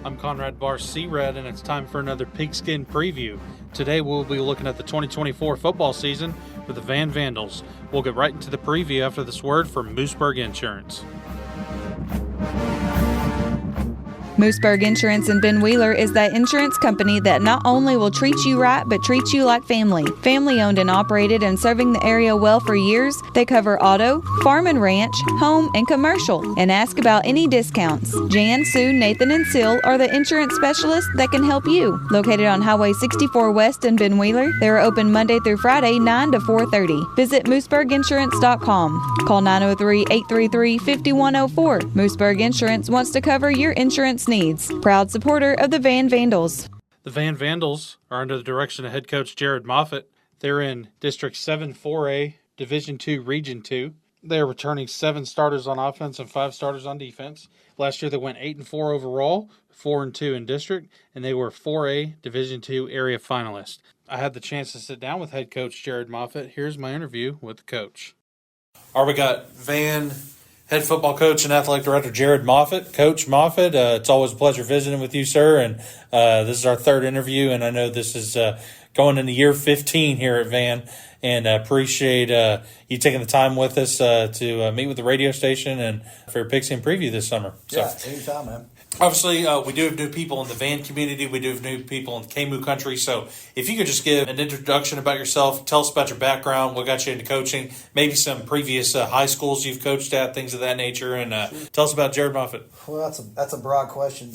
I'm Conrad Bahr, C-Red, and it's time for another Pigskin preview. Today we'll be looking at the 2024 football season for the Vandals. We'll get right into the preview after this word from Mooseburg Insurance. Mooseburg Insurance in Ben Wheeler is that insurance company that not only will treat you right, but treats you like family. Family owned and operated and serving the area well for years, they cover auto, farm and ranch, home, and commercial. And ask about any discounts. Jan, Sue, Nathan, and Seal are the insurance specialists that can help you. Located on Highway 64 West in Ben Wheeler, they are open Monday through Friday, 9 to 4:30. Visit MooseburgInsurance.com. Call 903-833-5104. Mooseburg Insurance wants to cover your insurance needs. Proud supporter of the Vandals. The Vandals are under the direction of head coach Jared Moffatt. They're in District 7 4A, Division 2, Region 2. They are returning 7 starters on offense and 5 starters on defense. Last year they went 8-4 overall, 4-2 in district, and they were 4A Division 2 area finalists. I had the chance to sit down with head coach Jared Moffatt. Here's my interview with the coach. All right, we got head football coach and athletic director Jared Moffatt. Coach Moffatt, it's always a pleasure visiting with you, sir. And this is our third interview, and I know this is going into year 15 here at Van. And appreciate you taking the time with us to meet with the radio station and for your Pigskin preview this summer. Yeah, anytime, man. Obviously, we do have new people in the Van community. We do have new people in the KMOO country. So if you could just give an introduction about yourself, tell us about your background, what got you into coaching, maybe some previous high schools you've coached at, things of that nature, and tell us about Jared Moffatt. Well, that's a broad question.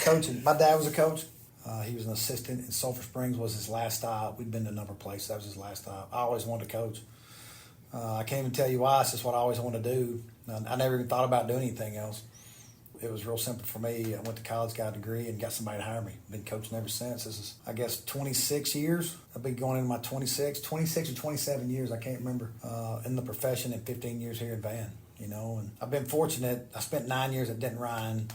Coaching. My dad was a coach. He was an assistant in Sulphur Springs was his last stop. We'd been to a number of places. That was his last stop. I always wanted to coach. I can't even tell you why. It's just what I always wanted to do. I never even thought about doing anything else. It was real simple for me. I went to college, got a degree, and got somebody to hire me. Been coaching ever since. This is, I guess, 26 years. I've been going into my 26 or 27 years, I can't remember, in the profession, and 15 years here in Van. And I've been fortunate. I spent 9 years at Denton Ryan,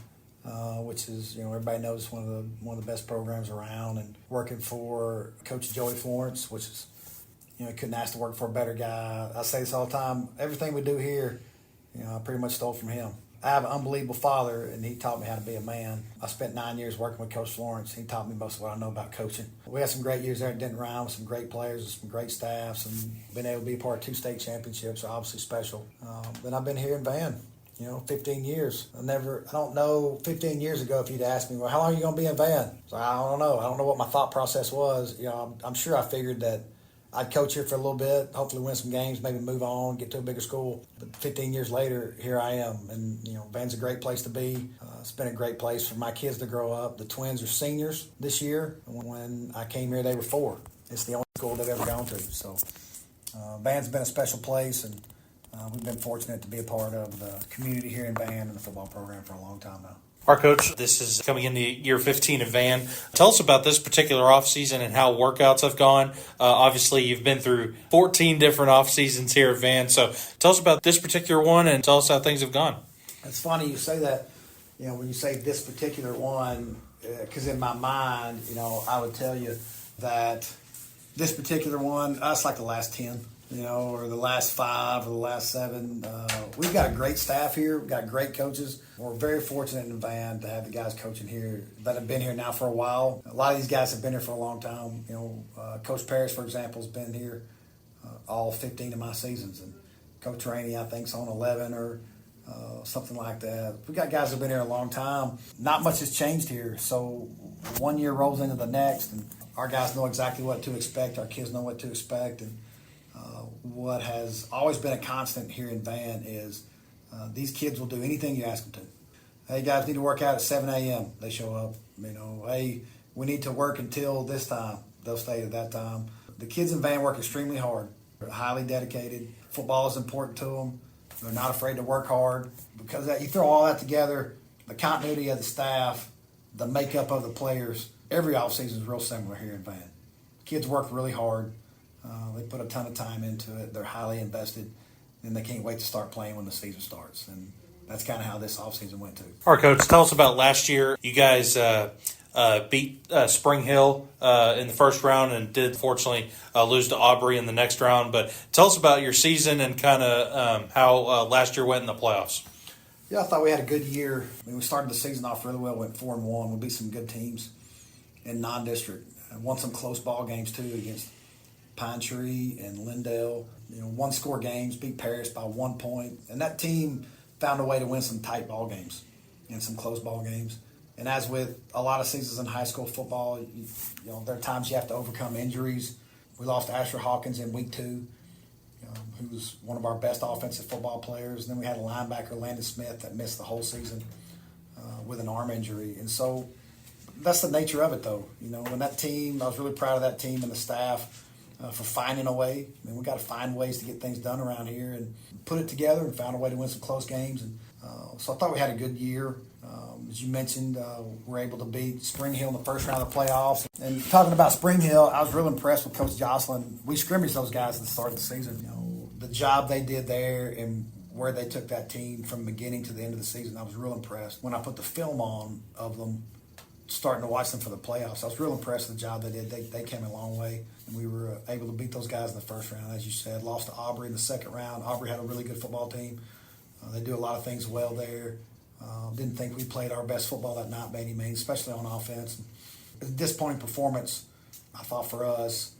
which is, everybody knows one of the best programs around, and working for Coach Joey Florence, which is, couldn't ask to work for a better guy. I say this all the time. Everything we do here, I pretty much stole from him. I have an unbelievable father, and he taught me how to be a man. I spent 9 years working with Coach Florence. He taught me most of what I know about coaching. We had some great years there at Denton Ryan with some great players and some great staffs, and being able to be a part of 2 state championships are obviously special. Then I've been here in Van, 15 years. I don't know 15 years ago if you'd asked me, well, how long are you going to be in Van? So I don't know. I don't know what my thought process was. I'm sure I figured that I'd coach here for a little bit, hopefully win some games, maybe move on, get to a bigger school. But 15 years later, here I am. And, Van's a great place to be. It's been a great place for my kids to grow up. The twins are seniors this year. When I came here, they were 4. It's the only school they've ever gone to. So Van's been a special place, and we've been fortunate to be a part of the community here in Van and the football program for a long time now. Our coach, this is coming into year 15 of Van. Tell us about this particular offseason and how workouts have gone. Obviously, you've been through 14 different off seasons here at Van. So tell us about this particular one and tell us how things have gone. It's funny you say that, when you say this particular one, because in my mind, I would tell you that this particular one, that's like the last 10. Or the last 5 or the last 7. We've got a great staff here. We've got great coaches. We're very fortunate in Van to have the guys coaching here that have been here now for a while. A lot of these guys have been here for a long time. Coach Parrish, for example, has been here all 15 of my seasons. And Coach Rainey, I think, is on 11 or something like that. We've got guys that have been here a long time. Not much has changed here. So one year rolls into the next, and our guys know exactly what to expect. Our kids know what to expect. And what has always been a constant here in Van is these kids will do anything you ask them to. Hey, guys need to work out at 7 a.m. They show up. Hey, we need to work until this time. They'll stay at that time. The kids in Van work extremely hard. They're highly dedicated. Football is important to them. They're not afraid to work hard. Because you throw all that together, the continuity of the staff, the makeup of the players, every offseason is real similar here in Van. Kids work really hard. They put a ton of time into it. They're highly invested, and they can't wait to start playing when the season starts. And that's kind of how this offseason went, too. All right, Coach, tell us about last year. You guys beat Spring Hill in the first round and did, fortunately, lose to Aubrey in the next round. But tell us about your season and kind of how last year went in the playoffs. Yeah, I thought we had a good year. I mean, we started the season off really well, went 4-1. We beat some good teams in non-district. Won some close ball games, too, against Pine Tree and Lindale. One-score games, beat Paris by 1 point. And that team found a way to win some tight ball games and some close ball games. And as with a lot of seasons in high school football, there are times you have to overcome injuries. We lost Asher Hawkins in week 2. Who was one of our best offensive football players. And then we had a linebacker, Landon Smith, that missed the whole season with an arm injury. And so that's the nature of it, though. When that team, I was really proud of that team and the staff for finding a way. I mean, we got to find ways to get things done around here and put it together and found a way to win some close games. And so I thought we had a good year. As you mentioned, we're able to beat Spring Hill in the first round of the playoffs. And talking about Spring Hill, I was real impressed with Coach Jocelyn. We scrimmaged those guys at the start of the season. The job they did there and where they took that team from the beginning to the end of the season, I was real impressed. When I put the film on of them, starting to watch them for the playoffs, I was real impressed with the job they did. They came a long way, and we were able to beat those guys in the first round, as you said. Lost to Aubrey in the second round. Aubrey had a really good football team. They do a lot of things well there. Didn't think we played our best football that night by any means, especially on offense. It was a disappointing performance, I thought, for us,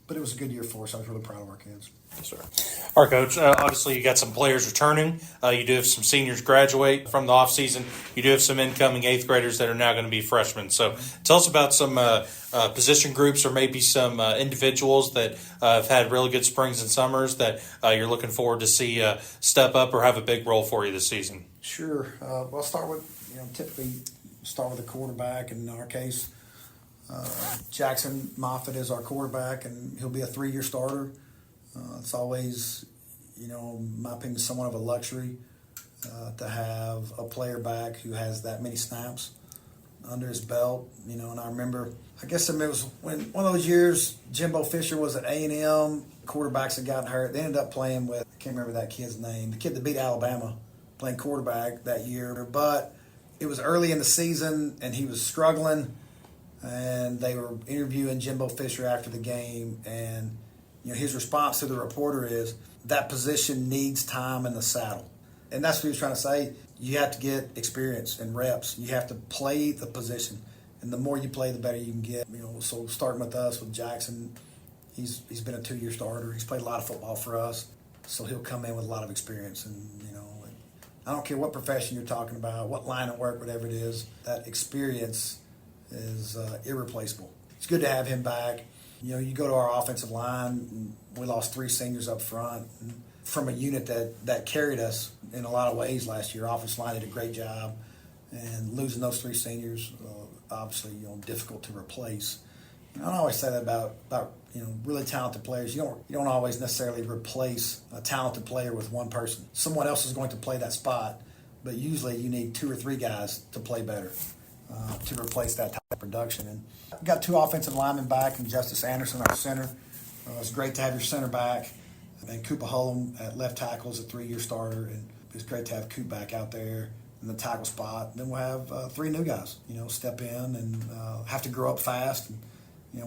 but it was a good year for us. I was really proud of our kids. Yes, sir. All right, Coach. Obviously, you got some players returning. You do have some seniors graduate from the offseason. You do have some incoming 8th graders that are now going to be freshmen. So tell us about some position groups or maybe some individuals that have had really good springs and summers that you're looking forward to see step up or have a big role for you this season. Sure. Well, I'll start with, typically start with a quarterback. In our case, Jackson Moffatt is our quarterback, and he'll be a 3-year starter. It's always, in my opinion, somewhat of a luxury to have a player back who has that many snaps under his belt. And I remember, I guess it was when one of those years Jimbo Fisher was at A&M, quarterbacks had gotten hurt. They ended up playing with, I can't remember that kid's name, the kid that beat Alabama, playing quarterback that year. But it was early in the season, and he was struggling, and they were interviewing Jimbo Fisher after the game, and his response to the reporter is, that position needs time in the saddle. And that's what he was trying to say. You have to get experience and reps. You have to play the position. And the more you play, the better you can get. So starting with us, with Jackson, he's been a 2-year starter. He's played a lot of football for us. So he'll come in with a lot of experience. And, I don't care what profession you're talking about, what line of work, whatever it is, that experience is irreplaceable. It's good to have him back. You go to our offensive line, we lost 3 seniors up front from a unit that carried us in a lot of ways last year. Offensive line did a great job, and losing those 3 seniors, obviously, difficult to replace. I always say that about really talented players. You don't always necessarily replace a talented player with one person. Someone else is going to play that spot, but usually you need 2 or 3 guys to play better to replace that type of production. And we've got 2 offensive linemen back, and Justice Anderson, our center. It's great to have your center back. And Cooper Hullum at left tackle is a 3-year starter, and it's great to have Coop back out there in the tackle spot. And then we'll have 3 new guys, step in and have to grow up fast. And,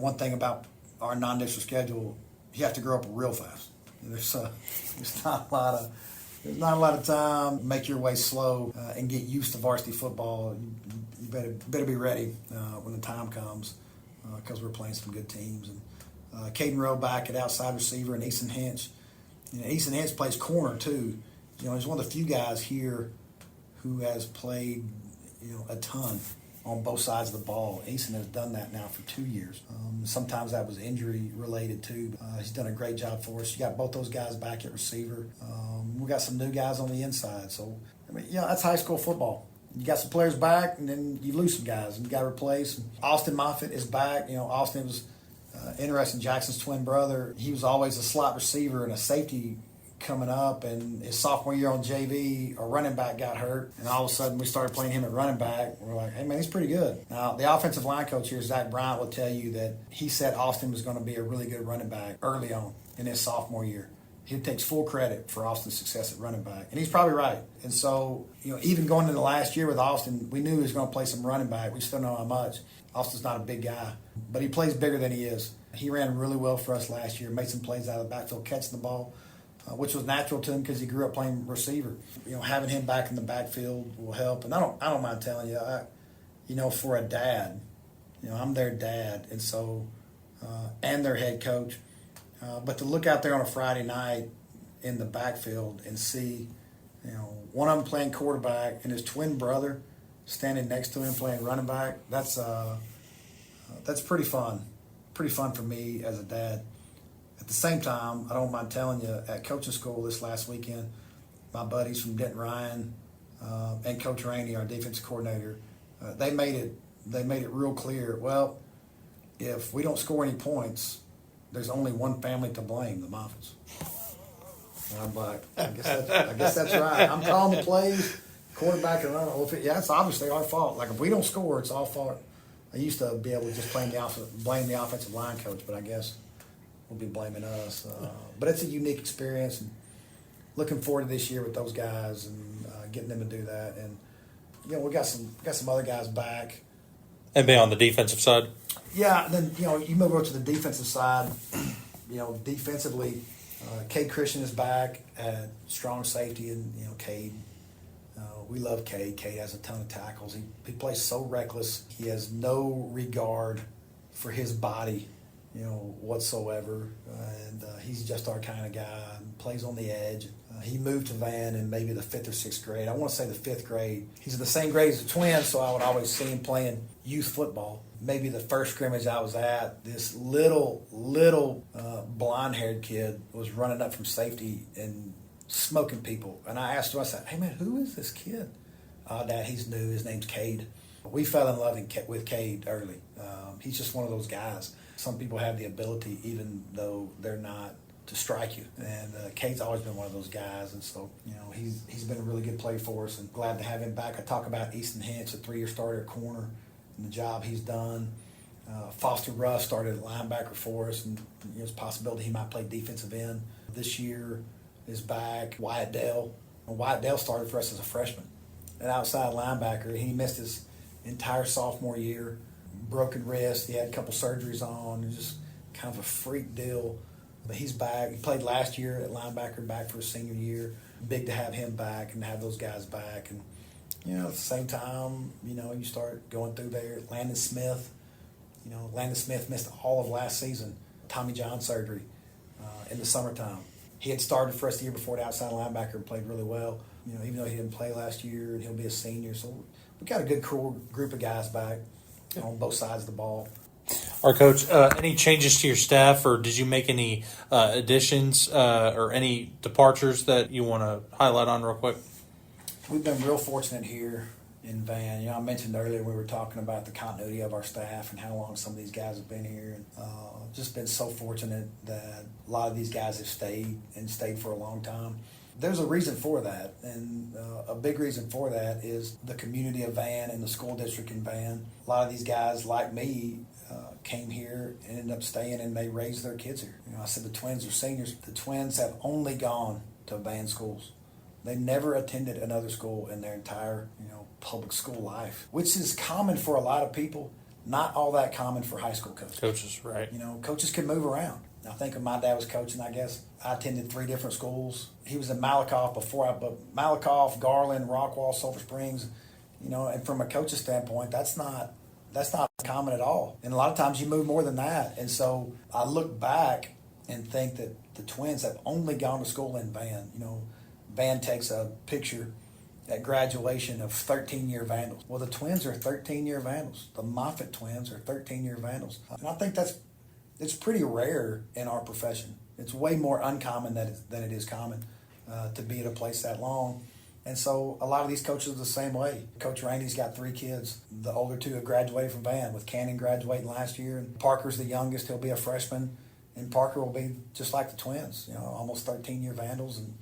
one thing about our non-district schedule, you have to grow up real fast. There's not a lot of time. Make your way slow and get used to varsity football. You better be ready when the time comes because we're playing some good teams. And Caden Rowe back at outside receiver, and Easton Hinch. Easton Hinch plays corner too. He's one of the few guys here who has played a ton on both sides of the ball. Easton has done that now for 2 years. Sometimes that was injury related too. He's done a great job for us. You got both those guys back at receiver. We got some new guys on the inside. So, that's high school football. You got some players back, and then you lose some guys, and you got to replace. Austin Moffatt is back. Austin was interesting. Jackson's twin brother. He was always a slot receiver and a safety coming up, and his sophomore year on JV, a running back got hurt, and all of a sudden we started playing him at running back. We're like, hey, man, he's pretty good. Now, the offensive line coach here, Zach Bryant, will tell you that he said Austin was going to be a really good running back early on in his sophomore year. He takes full credit for Austin's success at running back, and he's probably right. And so, even going into last year with Austin, we knew he was going to play some running back. We still know how much. Austin's not a big guy, but he plays bigger than he is. He ran really well for us last year, made some plays out of the backfield, catching the ball. which was natural to him because he grew up playing receiver. Having him back in the backfield will help. And I don't mind telling you, for a dad, I'm their dad, and so and their head coach. But to look out there on a Friday night in the backfield and see, one of them playing quarterback and his twin brother standing next to him playing running back, that's pretty fun. Pretty fun for me as a dad. At the same time, I don't mind telling you, at coaching school this last weekend, my buddies from Denton Ryan and Coach Rainey, our defensive coordinator, they made it real clear. Well, if we don't score any points, there's only one family to blame, the Moffats. And I'm like, I guess that's right. I'm calling the plays, quarterback and runner. Well, it's obviously our fault. Like, if we don't score, it's our fault. I used to be able to just blame the offensive line coach, but I guess we'll be blaming us. But it's a unique experience, and looking forward to this year with those guys and getting them to do that. And we got some other guys back. And be on the defensive side. Yeah, then you move over to the defensive side. Defensively, Cade Christian is back at strong safety, and Cade. We love Cade. Cade has a ton of tackles. He plays so reckless. He has no regard for his body, whatsoever. And he's just our kind of guy. Plays on the edge. He moved to Van in maybe the 5th or 6th grade. I want to say the 5th grade. He's in the same grade as the Twins, so I would always see him playing youth football. Maybe the first scrimmage I was at, this little blonde-haired kid was running up from safety and smoking people. And I asked him, I said, "Hey, man, who is this kid?" "Dad, he's new. His name's Cade." We fell in love with Cade early. He's just one of those guys. Some people have the ability, even though they're not, to strike you. And Cade's always been one of those guys. And so, he's been a really good play for us, and glad to have him back. I talk about Easton Hinch, a 3-year starter at corner, and the job he's done. Foster Ruff started at linebacker for us, and there's a possibility he might play defensive end this year. Is back. Wyatt Dale. Wyatt Dale started for us as a freshman, an outside linebacker. He missed his entire sophomore year, broken wrist. He had a couple surgeries on. It was just kind of a freak deal. But he's back. He played last year at linebacker, back for his senior year. Big to have him back and have those guys back. And at the same time, you start going through there. Landon Smith. Landon Smith missed all of last season. Tommy John surgery in the summertime. He had started for us the year before at outside linebacker and played really well. Even though he didn't play last year, and he'll be a senior. So we got a good core group of guys back on both sides of the ball. Our coach, any changes to your staff, or did you make any additions or any departures that you want to highlight on real quick? We've been real fortunate here in Van. I mentioned earlier we were talking about the continuity of our staff and how long some of these guys have been here. And just been so fortunate that a lot of these guys have stayed for a long time. There's a reason for that, and a big reason for that is the community of Van and the school district in Van. A lot of these guys, like me, came here and ended up staying, and they raised their kids here. I said the Twins are seniors. The Twins have only gone to Van schools. They never attended another school in their entire, public school life, which is common for a lot of people, not all that common for high school coaches. Coaches, right. Coaches can move around. I think when my dad was coaching, I guess I attended 3 different schools. He was in Malakoff but Malakoff, Garland, Rockwall, Sulphur Springs, and from a coach's standpoint, that's not common at all. And a lot of times you move more than that. And so I look back and think that the Twins have only gone to school in Van. Van takes a picture at graduation of 13-year Vandals. Well, the Twins are 13-year Vandals. The Moffatt twins are 13-year Vandals. And I think it's pretty rare in our profession. It's way more uncommon than it is common to be at a place that long. And so a lot of these coaches are the same way. Coach Rainey's got 3 kids. The older 2 have graduated from Van, with Cannon graduating last year. And Parker's the youngest. He'll be a freshman. And Parker will be just like the Twins, almost 13-year Vandals. And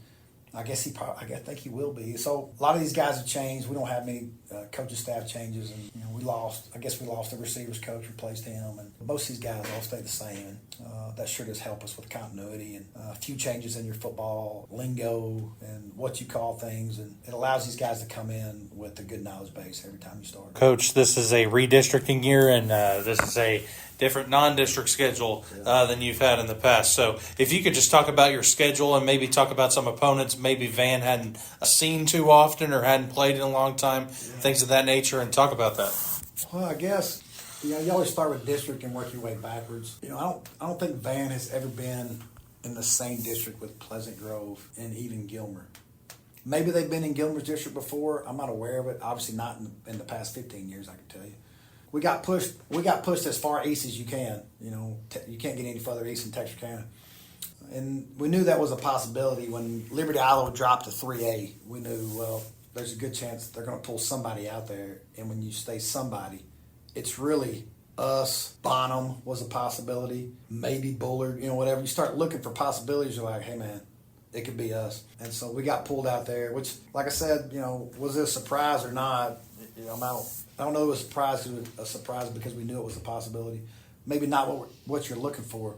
I think he will be. So a lot of these guys have changed. We don't have many coaching staff changes, and we lost the receivers coach, replaced him, and most of these guys all stay the same. And that sure does help us with continuity and a few changes in your football lingo and what you call things, and it allows these guys to come in with a good knowledge base every time you start. Coach, this is a redistricting year, and this is a different non-district schedule than you've had in the past. So if you could just talk about your schedule and maybe talk about some opponents maybe Van hadn't seen too often or hadn't played in a long time, things of that nature, and talk about that. Well, I guess, you always start with district and work your way backwards. I don't think Van has ever been in the same district with Pleasant Grove and even Gilmer. Maybe they've been in Gilmer's district before. I'm not aware of it. Obviously not in the past 15 years, I can tell you. We got pushed as far east as you can. You can't get any further east than Texarkana. And we knew that was a possibility. When Liberty Iowa dropped to 3A, we knew, well, there's a good chance they're going to pull somebody out there. And when you say somebody, it's really us. Bonham was a possibility. Maybe Bullard, whatever. You start looking for possibilities, you're like, hey, man, it could be us. And so we got pulled out there, which, like I said, was it a surprise or not? I don't know if it was a surprise because we knew it was a possibility. Maybe not what you're looking for.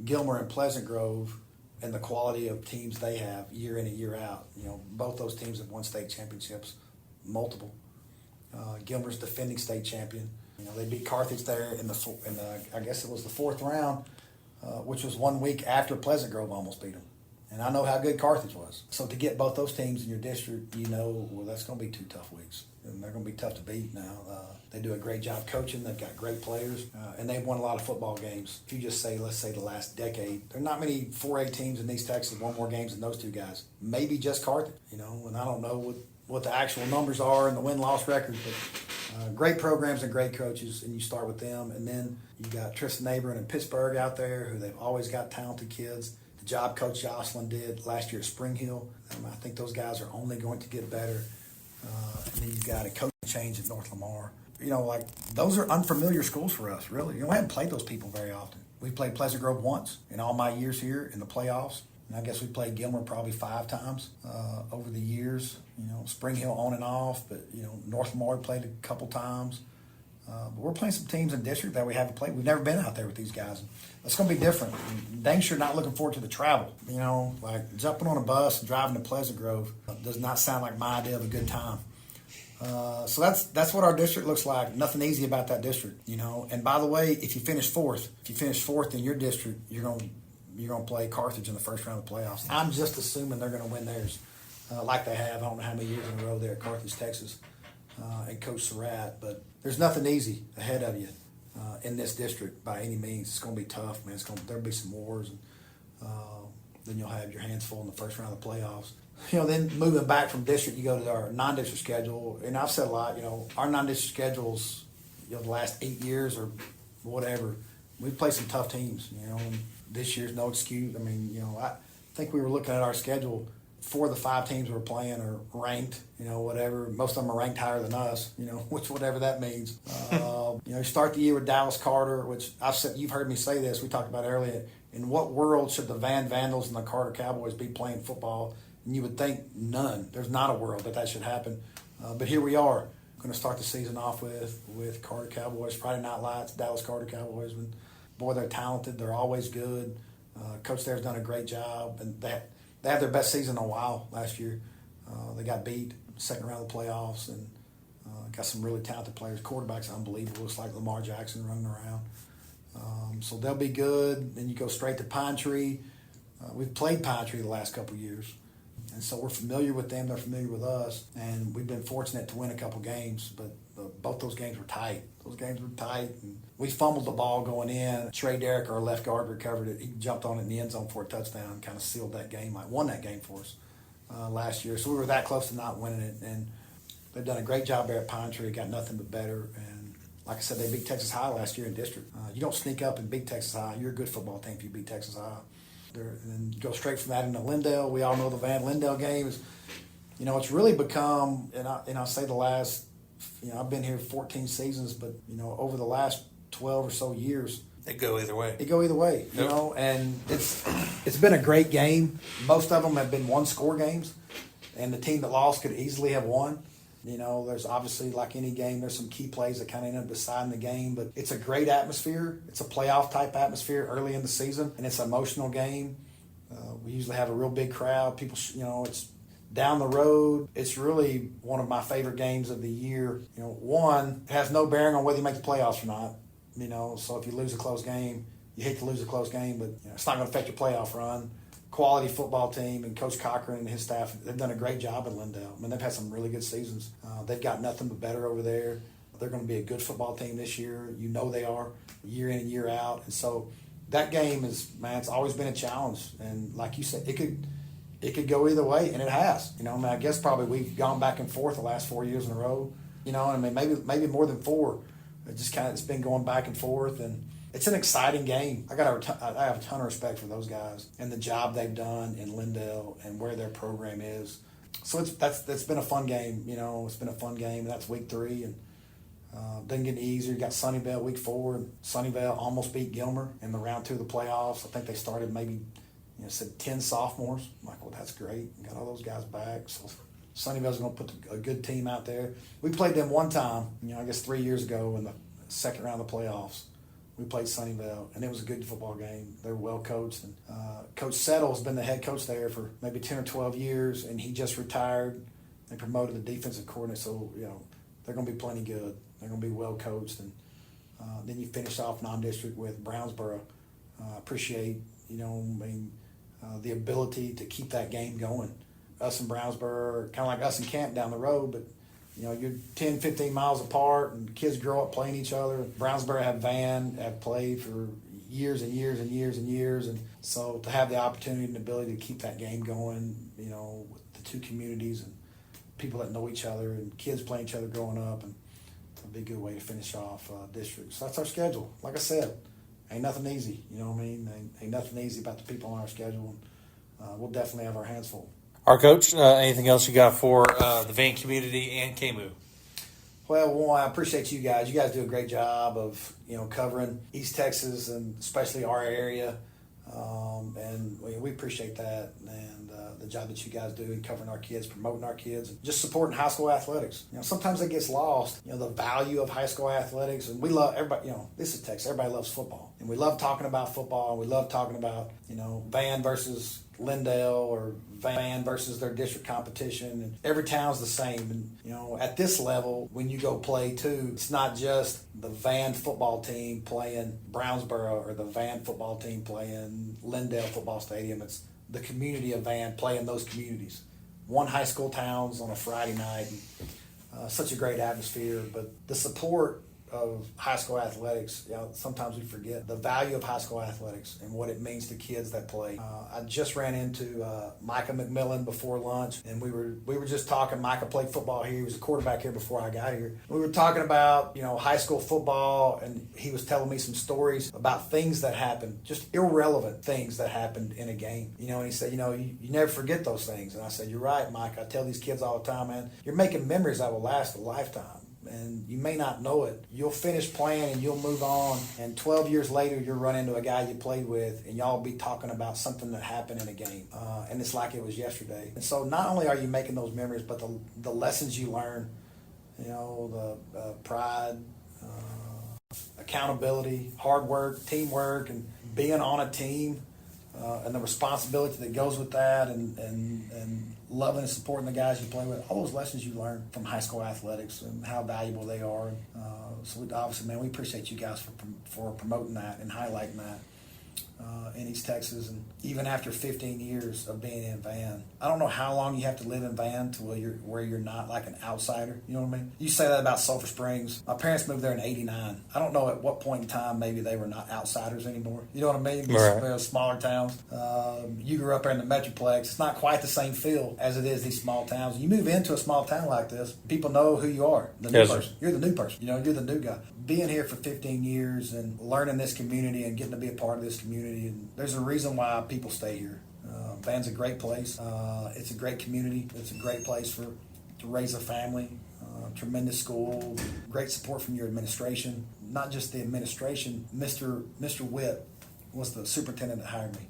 Gilmer and Pleasant Grove and the quality of teams they have year in and year out. Both those teams have won state championships, multiple. Gilmer's defending state champion. They beat Carthage there in the I guess it was the fourth round, which was 1 week after Pleasant Grove almost beat them. And I know how good Carthage was. So to get both those teams in your district, well, that's going to be 2 tough weeks. And they're going to be tough to beat now. They do a great job coaching. They've got great players. And they've won a lot of football games. If you just say, let's say the last decade, there are not many 4A teams in East Texas that won more games than those 2 guys. Maybe just Carthage, and I don't know what the actual numbers are and the win-loss records, but great programs and great coaches, and you start with them. And then you got Tristan Neighbor in Pittsburgh out there, who they've always got talented kids. The job Coach Jocelyn did last year at Spring Hill, I think those guys are only going to get better. And then you've got a coaching change at North Lamar. Those are unfamiliar schools for us, really. We haven't played those people very often. We played Pleasant Grove once in all my years here in the playoffs. And I guess we played Gilmer probably 5 times over the years. Spring Hill on and off, but, North Lamar played a couple times. But we're playing some teams in district that we haven't played. We've never been out there with these guys. It's going to be different. Dang sure not looking forward to the travel. Like jumping on a bus and driving to Pleasant Grove does not sound like my idea of a good time. So that's what our district looks like. Nothing easy about that district, And by the way, if you finish fourth in your district, you're going to play Carthage in the first round of the playoffs. I'm just assuming they're going to win theirs, like they have. I don't know how many years in a row there at Carthage, Texas, and Coach Surratt. But there's nothing easy ahead of you in this district by any means. It's going to be tough, man. There'll be some wars, and then you'll have your hands full in the first round of the playoffs. Then moving back from district, you go to our non-district schedule. And I've said a lot, our non-district schedules, the last 8 years or whatever, we've played some tough teams, and this year's no excuse. I think we were looking at our schedule. 4 of the 5 teams we're playing are ranked, whatever. Most of them are ranked higher than us, which whatever that means. You start the year with Dallas Carter, which I've said, you've heard me say this, we talked about earlier. In what world should the Vandals and the Carter Cowboys be playing football? And you would think none. There's not a world that should happen. But here we are. Going to start the season off with Carter Cowboys, Friday Night Lights, Dallas Carter Cowboys. And boy, they're talented. They're always good. Coach there's done a great job. And they had their best season in a while last year. They got beat second round of the playoffs and got some really talented players. Quarterback's unbelievable. It's like Lamar Jackson running around. So they'll be good. Then you go straight to Pine Tree. We've played Pine Tree the last couple of years. And so we're familiar with them. They're familiar with us. And we've been fortunate to win a couple games. But both those games were tight. And we fumbled the ball going in. Trey Derrick, our left guard, recovered it. He jumped on it in the end zone for a touchdown and kind of sealed that game. Won that game for us last year. So we were that close to not winning it. And they've done a great job there at Pine Tree. Got nothing but better. And like I said, they beat Texas High last year in district. You don't sneak up and beat Texas High. You're a good football team if you beat Texas High. And then go straight from that into Lindale. We all know the Van Lindale game is, it's really become, and I'll say the last, I've been here 14 seasons, but, over the last 12 or so years. They go either way. Yep. And it's been a great game. Most of them have been one-score games, and the team that lost could easily have won. There's obviously, like any game, there's some key plays that kind of end up deciding the game, but it's a great atmosphere. It's a playoff-type atmosphere early in the season, and it's an emotional game. We usually have a real big crowd. People, it's down the road. It's really one of my favorite games of the year. One, it has no bearing on whether you make the playoffs or not. So if you lose a close game, you hate to lose a close game, but it's not going to affect your playoff run. Quality football team, and Coach Cochran and his staff, they've done a great job in Lindale. I mean, they've had some really good seasons. They've got nothing but better over there. They're going to be a good football team this year. They are, year in and year out. And so that game it's always been a challenge. And like you said, it could go either way, and it has. I guess probably we've gone back and forth the last 4 years in a row. Maybe more than four. It's been going back and forth, and it's an exciting game. I have a ton of respect for those guys and the job they've done in Lindale and where their program is. So that's been a fun game. It's been a fun game. That's week 3, and doesn't get any easier. You got Sunnyvale week 4, and Sunnyvale almost beat Gilmer in the round 2 of the playoffs. I think they started maybe 10 sophomores. I'm like, well, that's great. Got all those guys back. So Sunnyvale's going to put a good team out there. We played them one time, I guess 3 years ago in the second round of the playoffs. We played Sunnyvale, and it was a good football game. They were well coached. And Coach Settle has been the head coach there for maybe 10 or 12 years, and he just retired. They promoted the defensive coordinator, so they're going to be plenty good. They're going to be well coached. And then you finish off non-district with Brownsboro. Appreciate the ability to keep that game going. Us and Brownsboro are kind of like us and Camp down the road, but you're 10, 15 miles apart, and kids grow up playing each other. Brownsboro have played for years and years and years and years, and so to have the opportunity and ability to keep that game going, with the two communities and people that know each other and kids playing each other growing up, and it'll be a good way to finish off district. So that's our schedule. Like I said, ain't nothing easy. Ain't nothing easy about the people on our schedule. We'll definitely have our hands full. Our coach, anything else you got for the Van community and KMOO? Well, I appreciate you guys. You guys do a great job of covering East Texas and especially our area, and we appreciate that and the job that you guys do in covering our kids, promoting our kids, and just supporting high school athletics. Sometimes it gets lost. The value of high school athletics, and we love everybody. This is Texas. Everybody loves football, and we love talking about football. We love talking about Van versus Lindale or Van versus their district competition, and every town's the same. And at this level, when you go play too, it's not just the Van football team playing Brownsboro or the Van football team playing Lindale Football Stadium. It's the community of Van playing those communities. One high school towns on a Friday night. And, such a great atmosphere, but the support of high school athletics, sometimes we forget the value of high school athletics and what it means to kids that play. I just ran into Micah McMillan before lunch, and we were just talking. Micah played football here. He was a quarterback here before I got here. We were talking about high school football, and he was telling me some stories about things that happened, just irrelevant things that happened in a game. And he said, you never forget those things. And I said, you're right, Mike. I tell these kids all the time, man, you're making memories that will last a lifetime. And you may not know it. You'll finish playing and you'll move on, and 12 years later you'll run into a guy you played with, and y'all be talking about something that happened in a game, and it's like it was yesterday. And so not only are you making those memories, but the lessons you learn, the pride, accountability, hard work, teamwork, and being on a team, and the responsibility that goes with that, and loving and supporting the guys you play with, all those lessons you learn from high school athletics and how valuable they are. So obviously, man, we appreciate you guys for promoting that and highlighting that in East Texas. And even after 15 years of being in Van, I don't know how long you have to live in Van to where you're not like an outsider. You know what I mean? You say that about Sulphur Springs. My parents moved there in '89. I don't know at what point in time maybe they were not outsiders anymore. You know what I mean? Right. Smaller towns. You grew up there in the Metroplex. It's not quite the same feel as it is these small towns. You move into a small town like this, people know who you are. The new person. You're the new person. You're the new guy. Being here for 15 years and learning this community and getting to be a part of this community, and there's a reason why people stay here. Van's a great place. It's a great community. It's a great place to raise a family. Tremendous school. Great support from your administration. Not just the administration. Mr. Witt was the superintendent that hired me.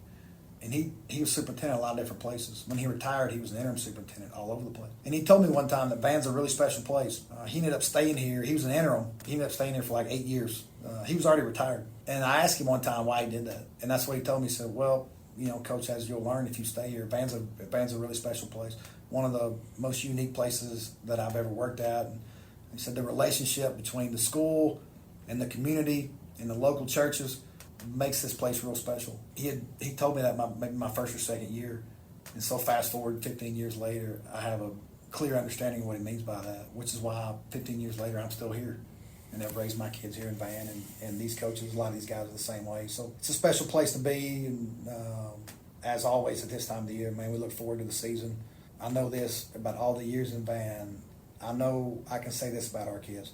And he was superintendent a lot of different places. When he retired, he was an interim superintendent all over the place. And he told me one time that Van's a really special place. He ended up staying here. He was an interim. He ended up staying here for like 8 years. He was already retired. And I asked him one time why he did that. And that's what he told me. He said, well, Coach, as you'll learn if you stay here, Van's a really special place. One of the most unique places that I've ever worked at. And he said the relationship between the school and the community in the local churches makes this place real special. He told me that maybe my first or second year, and so fast forward 15 years later, I have a clear understanding of what he means by that, which is why 15 years later I'm still here. And I've raised my kids here in Van, and these coaches, a lot of these guys are the same way. So it's a special place to be, and as always at this time of the year, man, we look forward to the season. I know this about all the years in Van. I know I can say this about our kids.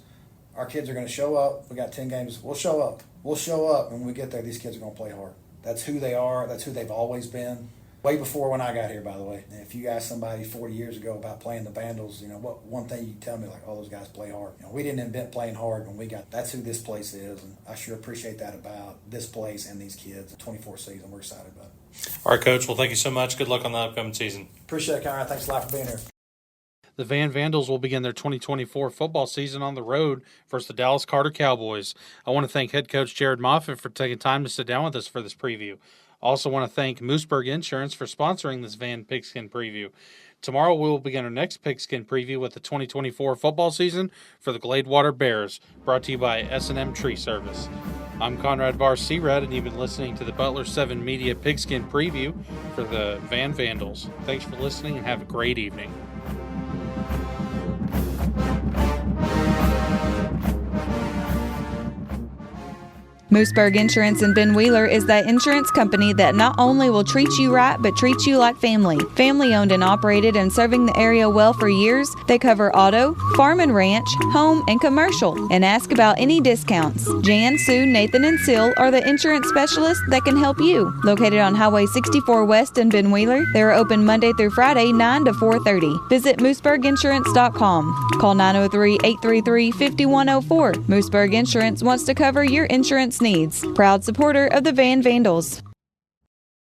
Our kids are going to show up. We got 10 games. We'll show up. We'll show up, and when we get there, these kids are going to play hard. That's who they are. That's who they've always been. Way before when I got here, by the way. And if you asked somebody 40 years ago about playing the Vandals, what one thing you tell me, like, oh, those guys play hard. We didn't invent playing hard when we got. That's who this place is, and I sure appreciate that about this place and these kids. 24 season, we're excited about it. All right, Coach. Well, thank you so much. Good luck on the upcoming season. Appreciate it, Conrad. Thanks a lot for being here. The Van Vandals will begin their 2024 football season on the road versus the Dallas Carter Cowboys. I want to thank head coach Jared Moffatt for taking time to sit down with us for this preview. I also want to thank Mooseburg Insurance for sponsoring this Van Pigskin preview. Tomorrow we will begin our next Pigskin preview with the 2024 football season for the Gladewater Bears, brought to you by S&M Tree Service. I'm Conrad Bahr, C-Red, and you've been listening to the Butler7media Pigskin preview for the Van Vandals. Thanks for listening and have a great evening. Mooseburg Insurance in Ben Wheeler is that insurance company that not only will treat you right, but treats you like family. Family owned and operated and serving the area well for years, they cover auto, farm and ranch, home, and commercial. And ask about any discounts. Jan, Sue, Nathan, and Seal are the insurance specialists that can help you. Located on Highway 64 West in Ben Wheeler, they are open Monday through Friday, 9 to 4:30. Visit mooseburginsurance.com. Call 903-833-5104. Mooseburg Insurance wants to cover your insurance needs. Proud supporter of the Van Vandals.